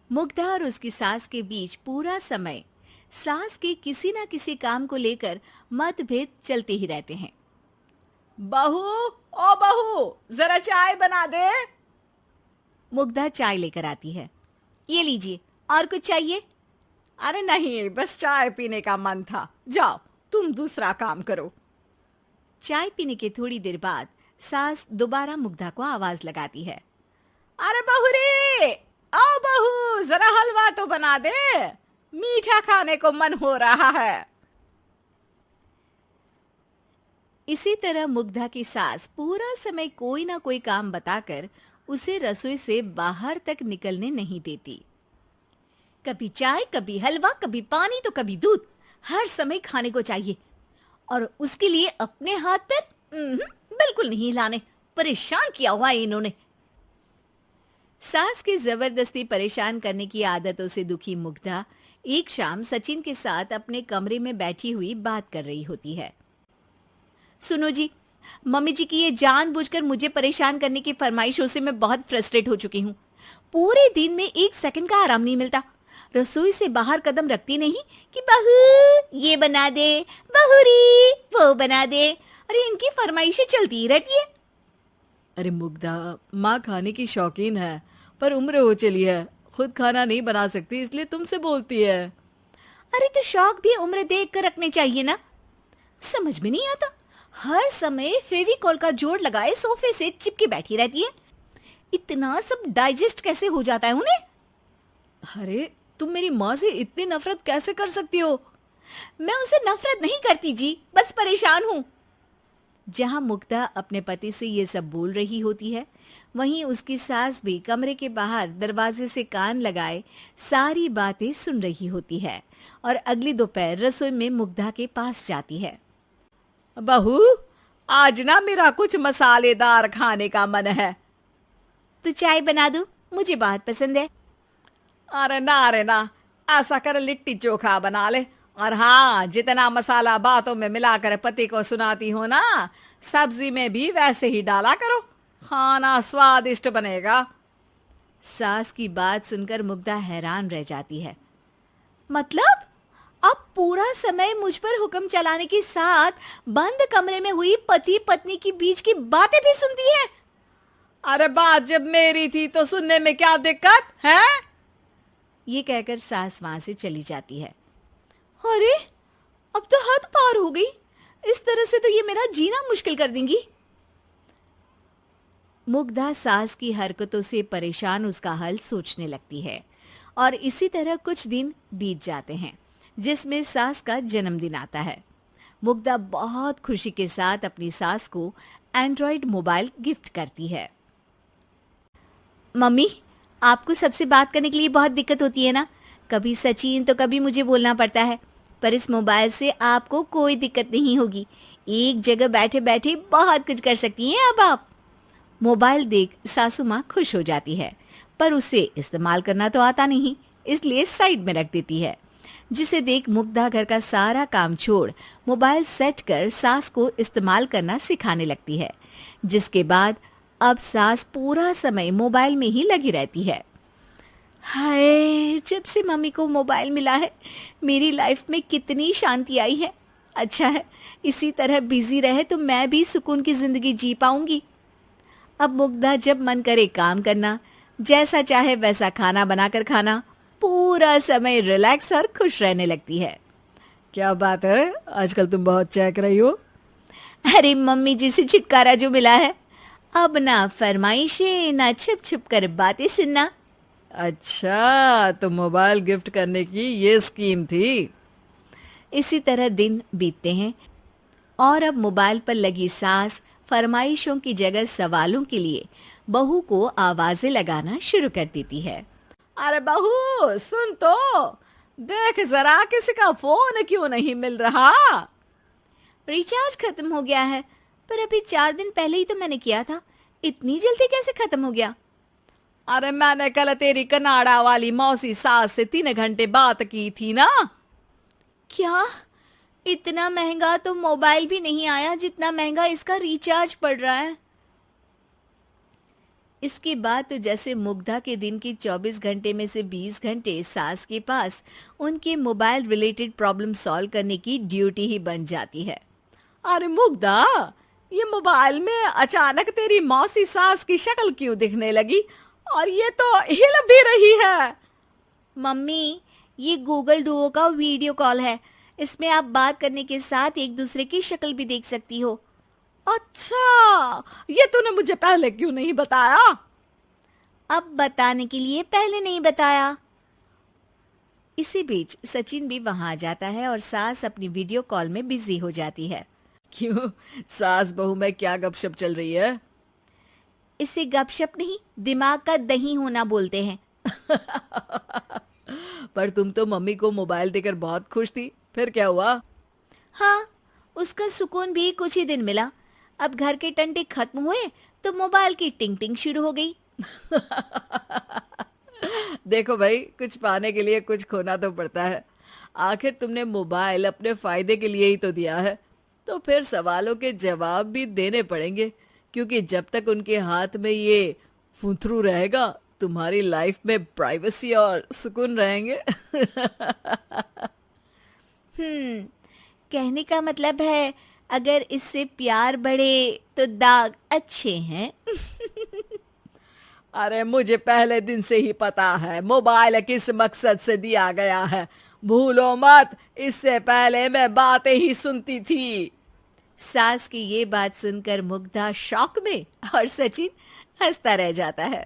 मुग्धा और उसकी सास के बीच पूरा समय सास के किसी न किसी काम को लेकर मतभेद चलते ही रहते हैं। बहू, ओ बहू, जरा चाय बना दे। मुग्धा चाय लेकर आती है। ये लीजिए, और कुछ चाहिए? अरे नहीं, बस चाय पीने का मन था। जाओ, तुम दूसरा काम करो। चाय पीने के थोड़ी देर बाद सास दोबारा मुग्धा को आवाज लगाती है। अरे बहू रे, आओ बहू, जरा हलवा तो बना दे, मीठा खाने को मन हो रहा है। इसी तरह मुग्धा की सास पूरा समय कोई ना कोई काम बताकर उसे रसोई से बाहर तक निकलने नहीं देती। कभी चाय, कभी हलवा, कभी पानी तो कभी दूध, हर समय खाने को चाहिए और उसके लिए अपने हाथ पैर बिल्कुल नहीं हिलाने। परेशान किया हुआ है इन्होंने। सास की जबरदस्ती परेशान करने की आदतों से दुखी मुग्धा एक शाम सचिन के साथ अपने कमरे में बैठी हुई बात कर रही होती है। सुनो जी, मम्मी जी की ये जानबूझकर मुझे परेशान करने की फरमाइशों से मैं बहुत फ्रस्ट्रेट हो चुकी हूँ। पूरे दिन में एक सेकंड का आराम नहीं मिलता। रसोई से बाहर कदम रखती नहीं कि बहू ये बना दे, बहुरी वो बना दे। अरे इनकी फरमाइशें चलती ही रहती है। अरे मुग्धा, माँ खाने की शौकीन है, पर उम्र हो चली है, खुद खाना नहीं बना सकती, इसलिए तुमसे बोलती है। अरे तो शौक भी उम्र देख कर रखने चाहिए ना। समझ में नहीं आता, हर समय फेविकॉल का जोड़ लगाए सोफे से चिपकी बैठी रहती है। इतना सब डाइजेस्ट कैसे हो जाता है उन्हें? अरे तुम मेरी माँ से इतनी नफरत कैसे कर सकती हो? मैं उनसे नफरत नहीं करती जी, बस परेशान हूँ। जहां मुग्धा अपने पति से ये सब बोल रही होती है, वहीं उसकी सास भी कमरे के बाहर दरवाजे से कान लगाए सारी बातें सुन रही होती है और अगली दोपहर रसोई में मुग्धा के पास जाती है। बहू, आज ना मेरा कुछ मसालेदार खाने का मन है। तो चाय बना दूं? मुझे बहुत पसंद है। अरे ना, ऐसा कर लिट्टी चोखा बना ले। और हाँ, जितना मसाला बातों में मिलाकर पति को सुनाती हो ना, सब्जी में भी वैसे ही डाला करो, खाना स्वादिष्ट बनेगा। सास की बात सुनकर मुग्धा हैरान रह जाती है। मतलब अब पूरा समय मुझ पर हुक्म चलाने के साथ बंद कमरे में हुई पति पत्नी की बीच की बातें भी सुनती है? अरे बात जब मेरी थी तो सुनने में क्या दिक्कत है? ये कहकर सास वहां से चली जाती है। अरे अब तो हद पार हो गई। इस तरह से तो ये मेरा जीना मुश्किल कर देंगी। मुग्धा सास की हरकतों से परेशान उसका हल सोचने लगती है और इसी तरह कुछ दिन बीत जाते हैं, जिसमें सास का जन्मदिन आता है। मुग्धा बहुत खुशी के साथ अपनी सास को एंड्रॉयड मोबाइल गिफ्ट करती है। मम्मी, आपको सबसे बात करने के लिए बहुत दिक्कत होती है ना? कभी सचिन तो कभी मुझे बोलना पड़ता है, पर इस मोबाइल से आपको कोई दिक्कत नहीं होगी। एक जगह बैठे बैठे बहुत कुछ कर सकती हैं अब आप। मोबाइल देख सासू माँ खुश हो जाती है, पर उसे इस्तेमाल करना तो आता नहीं, इसलिए साइड में रख देती है। जिसे देख मुग्धा घर का सारा काम छोड़ मोबाइल सेट कर सास को इस्तेमाल करना सिखाने लगती है, जिसके बाद अब सास पूरा समय मोबाइल में ही लगी रहती है। हाय, जब से मम्मी को मोबाइल मिला है मेरी लाइफ में कितनी शांति आई है। अच्छा है, इसी तरह बिजी रहे तो मैं भी सुकून की जिंदगी जी पाऊंगी। अब मुग्धा जब मन करे काम करना, जैसा चाहे वैसा खाना बनाकर खाना, पूरा समय रिलैक्स और खुश रहने लगती है। क्या बात है, आजकल तुम बहुत चहक रही हो। अरे मम्मी जी से छुटकारा जो मिला है, अब ना फरमाइशें ना छुप छुप कर बातें सुनना। अच्छा, तो मोबाइल गिफ्ट करने की ये स्कीम थी। इसी तरह दिन बीतते हैं और अब मोबाइल पर लगी सास फरमाइशों की जगह सवालों के लिए बहू को आवाजें लगाना शुरू कर देती है। अरे बहू सुन तो, देख जरा किसी का फोन क्यों नहीं मिल रहा? रिचार्ज खत्म हो गया है, पर अभी 4 दिन पहले ही तो मैंने किया था। इतनी जल्दी कैसे खत्म हो गया? अरे मैंने कल तेरी कनाडा वाली मौसी सास से 3 घंटे बात की थी ना। क्या? इतना महंगा तो मोबाइल भी नहीं आया जितना महंगा इसका रिचार्ज पड़ रहा है। इसके बाद तो जैसे मुग्धा के दिन के 24 घंटे में से 20 घंटे सास के पास उनके मोबाइल रिलेटेड प्रॉब्लम सॉल्व करने की ड्यूटी ही बन जाती है। अरे मुग्धा, ये मोबाइल में अचानक तेरी मौसी सास की शक्ल क्यों दिखने लगी? और ये तो हिल भी रही है। मम्मी, ये गूगल डुओ का वीडियो कॉल है। इसमें आप बात करने के साथ एक दूसरे की शक्ल भी देख सकती हो। अच्छा, ये तूने मुझे पहले क्यों नहीं बताया? अब बताने के लिए पहले नहीं बताया। इसी बीच सचिन भी वहां आ जाता है और सास अपनी वीडियो कॉल में बिजी हो जाती है। क्यों, सास बहू में क्या गपशप चल रही है? इसे गपशप नहीं, दिमाग का दही होना बोलते हैं। पर तुम तो मम्मी को मोबाइल देकर बहुत खुश थी, फिर क्या हुआ? हाँ, उसका सुकून भी कुछ ही दिन मिला। अब घर के टंटे खत्म हुए तो मोबाइल की टिंग टिंग शुरू हो गई। देखो भाई, कुछ पाने के लिए कुछ खोना तो पड़ता है। आखिर तुमने मोबाइल अपने फायदे के लिए ही तो दिया है, तो फिर सवालों के जवाब भी देने पड़ेंगे, क्योंकि जब तक उनके हाथ में ये फुंथरू रहेगा, तुम्हारी लाइफ में प्राइवेसी और सुकून रहेंगे। कहने का मतलब है अगर इससे प्यार बढ़े तो दाग अच्छे हैं। अरे मुझे पहले दिन से ही पता है मोबाइल किस मकसद से दिया गया है। भूलो मत, इससे पहले मैं बातें ही सुनती थी। सास की ये बात सुनकर मुग्धा शॉक में और सचिन हंसता रह जाता है।